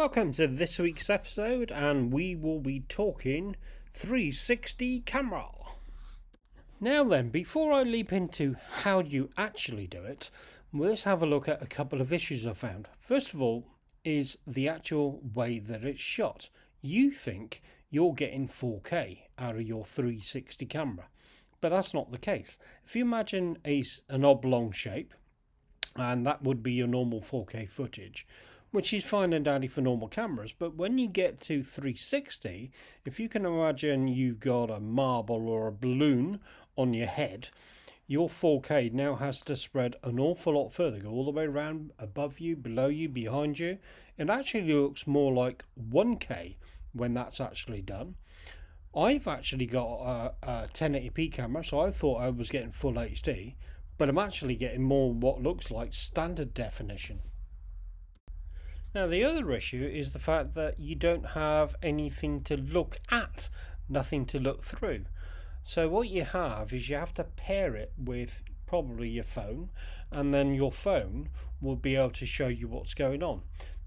Welcome to this week's episode, and we will be talking 360 camera. Now then, before I leap into how you actually do it, let's have a look at a couple of issues I found. First of all is the actual way that it's shot. You think you're getting 4K out of your 360 camera, but that's not the case. If you imagine an oblong shape, and that would be your normal 4K footage, which is fine and dandy for normal cameras, but when you get to 360, if you can imagine you've got a marble or a balloon on your head, your 4K now has to spread an awful lot further, go all the way around, above you, below you, behind you. It actually looks more like 1K when that's actually done. I've actually got a 1080p camera, so I thought I was getting full HD, but I'm actually getting more what looks like standard definition. Now the other issue is the fact that you don't have anything to look at, nothing to look through. So what you have is you have to pair it with probably your phone, and then your phone will be able to show you what's going on.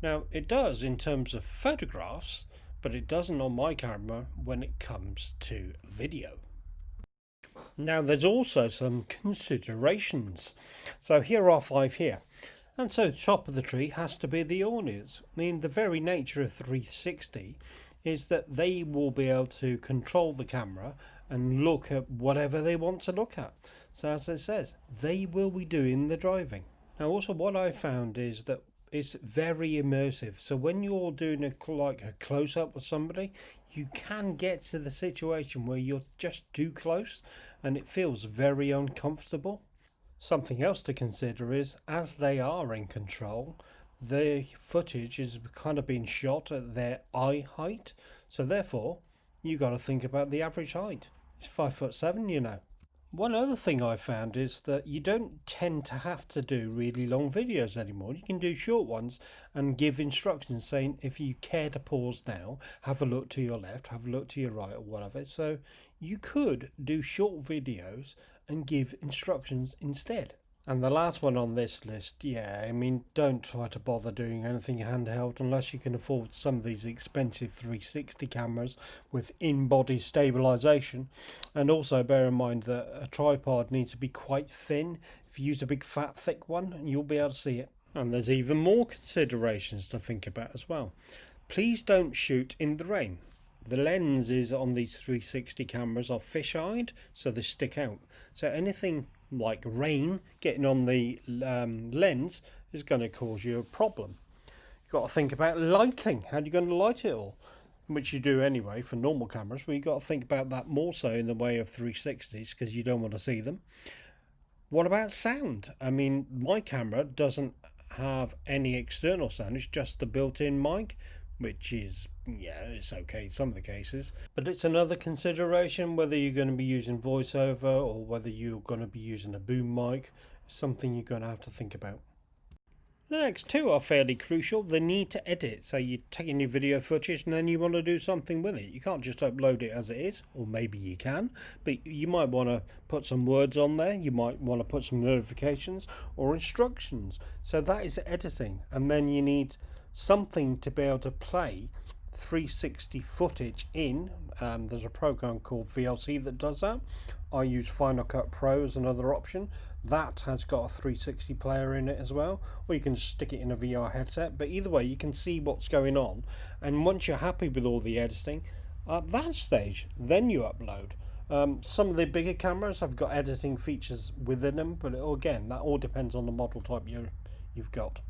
Now it does in terms of photographs, but it doesn't on my camera when it comes to video. Now there's also some considerations. So here are 5 here. And so top of the tree has to be the awnings. I mean, the very nature of 360 is that they will be able to control the camera and look at whatever they want to look at. So as it says, they will be doing the driving. Now also what I found is that it's very immersive. So when you're doing a close-up with somebody, you can get to the situation where you're just too close and it feels very uncomfortable. Something else to consider is, as they are in control, the footage is kind of being shot at their eye height, so therefore you got to think about the average height. It's 5'7", you know. One other thing I found is that you don't tend to have to do really long videos anymore. You can do short ones and give instructions saying if you care to pause now, have a look to your left, have a look to your right, or whatever. So you could do short videos and give instructions instead. And the last one on this list, I mean, don't try to bother doing anything handheld unless you can afford some of these expensive 360 cameras with in-body stabilization. And also bear in mind that a tripod needs to be quite thin. If you use a big fat thick one, you'll be able to see it. And there's even more considerations to think about as well. Please don't shoot in the rain. The lenses on these 360 cameras are fish-eyed, so they stick out. So anything like rain getting on the lens is going to cause you a problem. You've got to think about lighting. How are you going to light it all? Which you do anyway for normal cameras, but you've got to think about that more so in the way of 360s because you don't want to see them. What about sound? I mean, my camera doesn't have any external sound. It's just the built-in mic, which is, it's okay in some of the cases, but it's another consideration whether you're going to be using voiceover or whether you're going to be using a boom mic. Something you're going to have to think about. The next 2 are fairly crucial. They need to edit. So you're taking your video footage and then you want to do something with it. You can't just upload it as it is, or maybe you can, but you might want to put some words on there. You might want to put some notifications or instructions. So that is editing, and then you need something to be able to play 360 footage in. There's a program called VLC that does that. I use Final Cut Pro as another option. That has got a 360 player in it as well, or you can stick it in a VR headset, but either way you can see what's going on, and once you're happy with all the editing at that stage, then you upload. Some of the bigger cameras have got editing features within them, but again, that all depends on the model type you've got.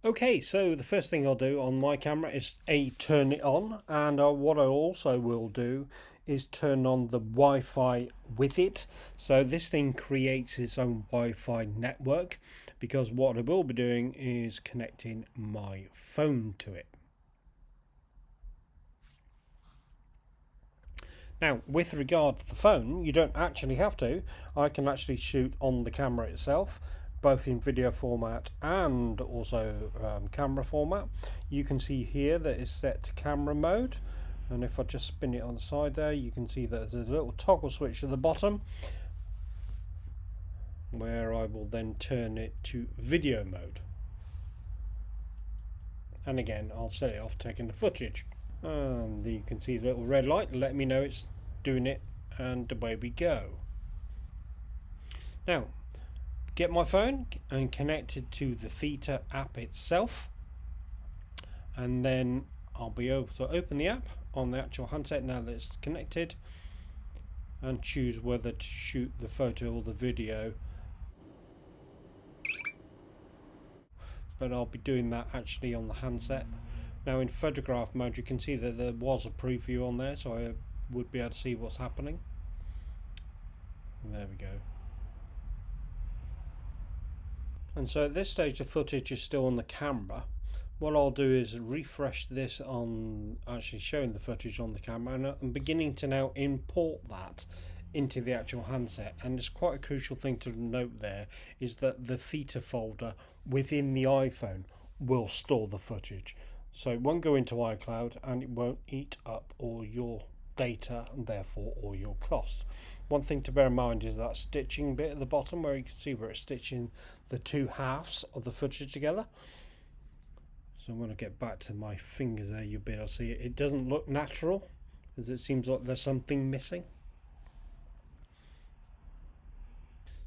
Okay, so the first thing I'll do on my camera is turn it on, and what I also will do is turn on the Wi-Fi with it. So this thing creates its own Wi-Fi network, because what I will be doing is connecting my phone to it. Now, with regard to the phone, you don't actually have to. I can actually shoot on the camera itself, both in video format and also camera format. You can see here that it's set to camera mode, and if I just spin it on the side there, you can see that there's a little toggle switch at the bottom where I will then turn it to video mode. and again I'll set it off taking the footage, and you can see the little red light let me know it's doing it, and away we go. Now get my phone and connect it to the Theta app itself, and then I'll be able to open the app on the actual handset now that it's connected, and choose whether to shoot the photo or the video. But I'll be doing that actually on the handset. Now in photograph mode you can see that there was a preview on there, so I would be able to see what's happening. And there we go. And so at this stage the footage is still on the camera. What I'll do is refresh this on actually showing the footage on the camera, and I'm beginning to now import that into the actual handset. And it's quite a crucial thing to note there is that the Theta folder within the iPhone will store the footage, so it won't go into iCloud and it won't eat up all your data and therefore all your cost. One thing to bear in mind is that stitching bit at the bottom where you can see where it's stitching the two halves of the footage together. So I'm going to get back to my fingers there, you'll be able to see it. It doesn't look natural, as it seems like there's something missing.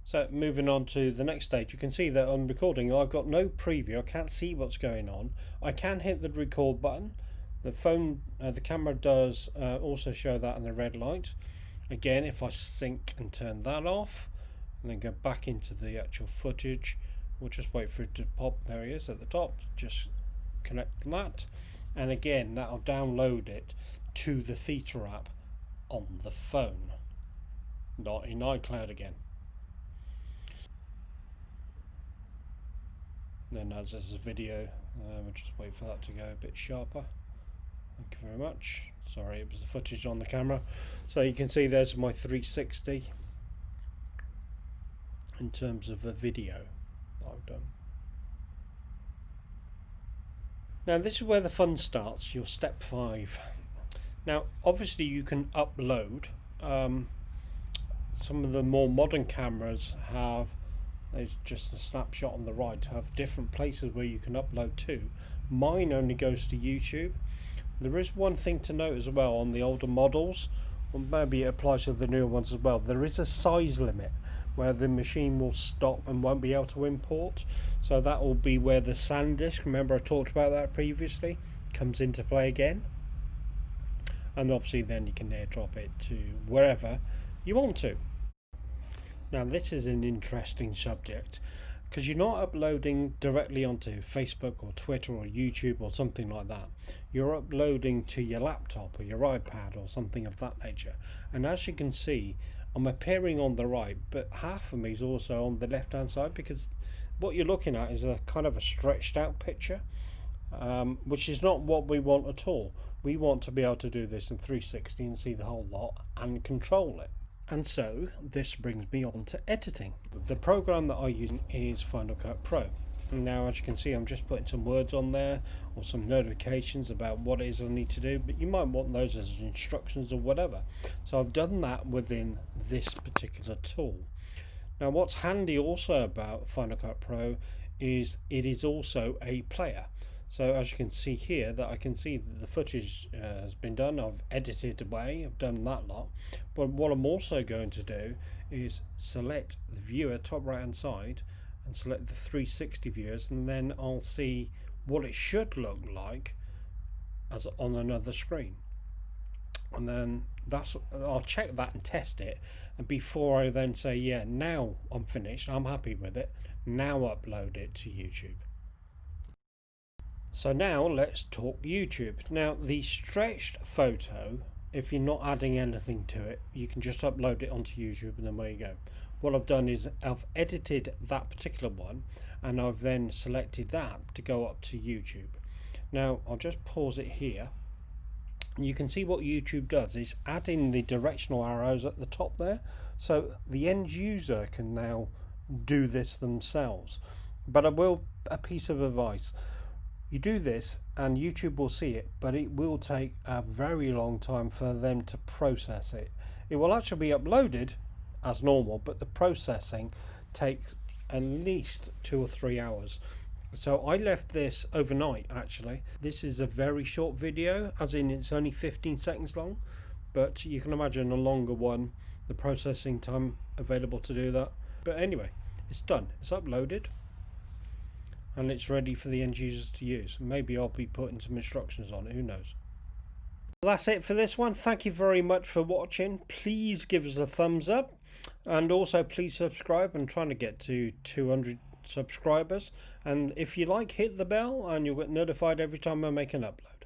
So moving on to the next stage, you can see that on recording I've got no preview, I can't see what's going on. I can hit the record button. The phone, the camera does also show that in the red light. Again, if I sync and turn that off and then go back into the actual footage, we'll just wait for it to pop. There it is at the top, just connect that, and again that'll download it to the Theta app on the phone, not in iCloud again. Then as there's a video, we'll just wait for that to go a bit sharper. Thank you very much. Sorry, it was the footage on the camera. So you can see there's my 360 in terms of a video that I've done. Now this is where the fun starts, your step 5. Now obviously you can upload. Some of the more modern cameras have, there's just a snapshot on the right, have different places where you can upload to. Mine only goes to YouTube. There is one thing to note as well on the older models, or maybe it applies to the newer ones as well. There is a size limit where the machine will stop and won't be able to import. So that will be where the SanDisk, remember I talked about that previously, comes into play again. And obviously then you can airdrop it to wherever you want to. Now this is an interesting subject, because you're not uploading directly onto Facebook or Twitter or YouTube or something like that. You're uploading to your laptop or your iPad or something of that nature. And as you can see, I'm appearing on the right, but half of me is also on the left hand side, because what you're looking at is a kind of a stretched out picture, which is not what we want at all. We want to be able to do this in 360 and see the whole lot and control it. And so this brings me on to editing. The program that I use is Final Cut Pro. And now as you can see, I'm just putting some words on there or some notifications about what it is I need to do, but you might want those as instructions or whatever. So I've done that within this particular tool. Now what's handy also about Final Cut Pro is it is also a player. So as you can see here, that I can see that the footage has been done. I've edited away, I've done that lot. But what I'm also going to do is select the viewer top right hand side and select the 360 viewers, and then I'll see what it should look like as on another screen. And then I'll check that and test it, and before I then say, yeah, now I'm finished, I'm happy with it, now upload it to YouTube. So now let's talk YouTube. Now the stretched photo, if you're not adding anything to it, you can just upload it onto YouTube and then there you go. What I've done is I've edited that particular one and I've then selected that to go up to YouTube. Now I'll just pause it here. You can see what YouTube does is add in the directional arrows at the top there, so the end user can now do this themselves. But a piece of advice: you do this and YouTube will see it, but it will take a very long time for them to process it. It will actually be uploaded as normal, but the processing takes at least 2 or 3 hours, So I left this overnight actually. This is a very short video, as in it's only 15 seconds long, but you can imagine a longer one, the processing time available to do that. But anyway, it's done, it's uploaded, and it's ready for the end users to use. Maybe I'll be putting some instructions on it, who knows. That's it for this one. Thank you very much for watching. Please give us a thumbs up, and also please subscribe. I'm trying to get to 200 subscribers, and if you like, hit the bell and you'll get notified every time I make an upload.